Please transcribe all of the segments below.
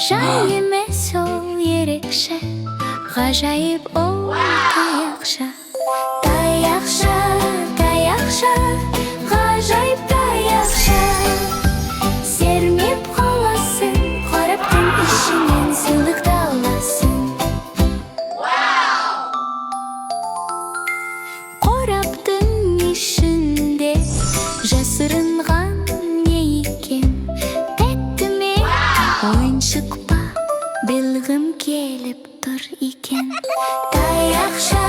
Жай емес ол ерекше, ғажайып ол таяқша. Таяқша, таяқша, ғажайып таяқша. Сермеп қаласың, қораптың ішінен сыйлықты аласың. Қораптың ішінде жасырынған не екен? Тәтті ме, ойыншық па, білгім келіп тұр екен. Таяқша,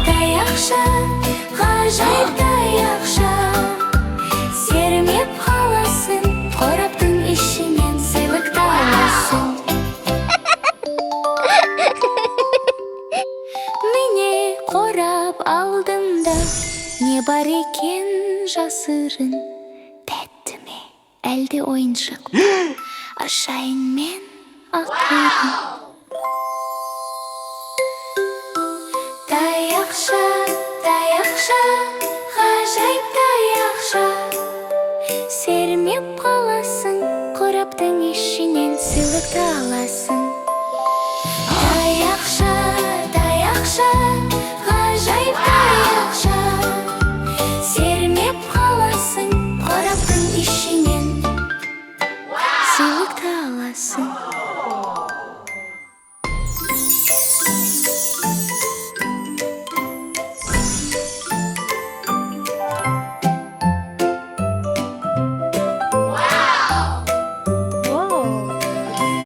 таяқша, ғажайып таяқша. Сермеп қаласың, қораптың ішінен сыйлықты аласың. Міне қорап алдымда, не бар екен жасырын? Тәтті ме, әлде ойыншық па? Ашайын мен ақырын. Таяқша, таяқша, ғажайып таяқша. Сермеп қаласың, қораптың ішінен сыйлықты аласың.